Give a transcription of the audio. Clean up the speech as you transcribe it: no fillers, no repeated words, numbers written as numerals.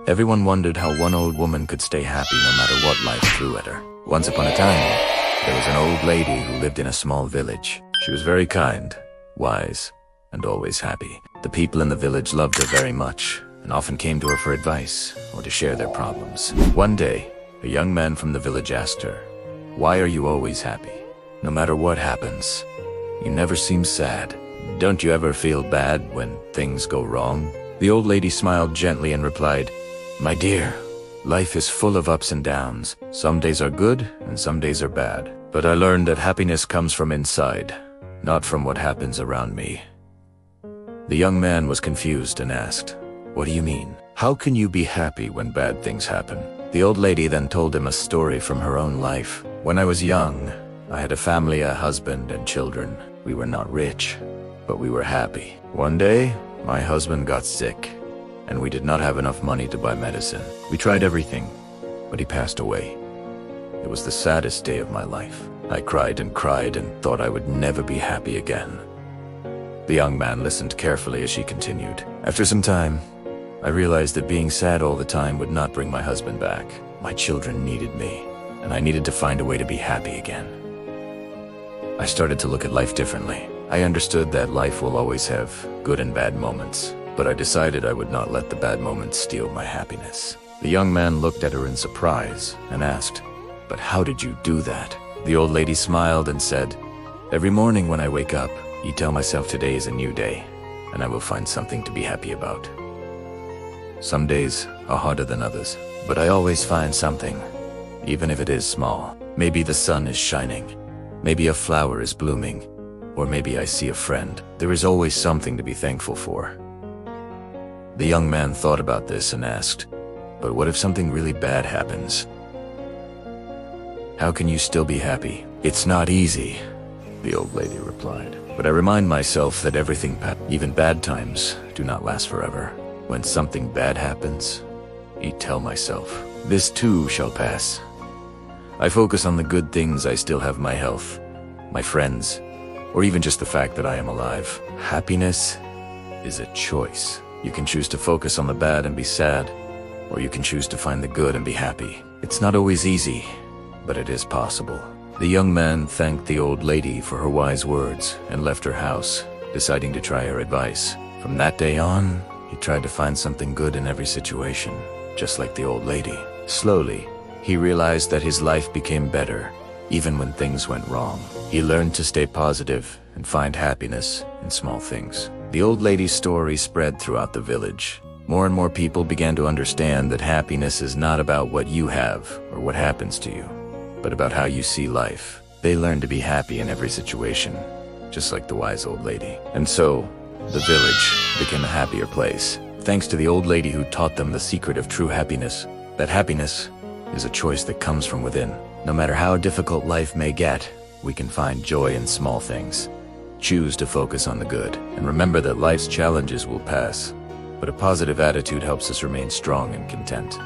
Everyone wondered how one old woman could stay happy no matter what life threw at her. Once upon a time, there was an old lady who lived in a small village. She was very kind, wise, and always happy. The people in the village loved her very much, and often came to her for advice or to share their problems. One day, a young man from the village asked her, "Why are you always happy? No matter what happens, you never seem sad. Don't you ever feel bad when things go wrong?" The old lady smiled gently and replied, "My dear, life is full of ups and downs. Some days are good and some days are bad. But I learned that happiness comes from inside, not from what happens around me." The young man was confused and asked, "What do you mean? How can you be happy when bad things happen?" The old lady then told him a story from her own life. "When I was young, I had a family, a husband, and children. We were not rich, but we were happy. One day, my husband got sick, and we did not have enough money to buy medicine. We tried everything, but he passed away. It was the saddest day of my life. I cried and thought I would never be happy again." The young man listened carefully as she continued. "After some time, I realized that being sad all the time would not bring my husband back. My children needed me, and I needed to find a way to be happy again. I started to look at life differently. I understood that life will always have good and bad moments, but I decided I would not let the bad moments steal my happiness." The young man looked at her in surprise and asked, "But how did you do that?" The old lady smiled and said, "Every morning when I wake up, I tell myself today is a new day, and I will find something to be happy about. Some days are harder than others, but I always find something, even if it is small. Maybe the sun is shining, maybe a flower is blooming, or maybe I see a friend. There is always something to be thankful for." The young man thought about this and asked, "But what if something really bad happens? How can you still be happy?" "It's not easy," the old lady replied. "But I remind myself that everything, even bad times, do not last forever. When something bad happens, I tell myself, this too shall pass. I focus on the good things. I still have my health, my friends, or even just the fact that I am alive. Happiness is a choice. You can choose to focus on the bad and be sad, or you can choose to find the good and be happy. It's not always easy, but it is possible." The young man thanked the old lady for her wise words and left her house, deciding to try her advice. From that day on, he tried to find something good in every situation, just like the old lady. Slowly, he realized that his life became better, even when things went wrong. He learned to stay positive and find happiness in small things. The old lady's story spread throughout the village. More and more people began to understand that happiness is not about what you have or what happens to you, but about how you see life. They learned to be happy in every situation, just like the wise old lady. And so, the village became a happier place, thanks to the old lady who taught them the secret of true happiness, that happiness is a choice that comes from within. No matter how difficult life may get, we can find joy in small things. Choose to focus on the good, and remember that life's challenges will pass, but a positive attitude helps us remain strong and content.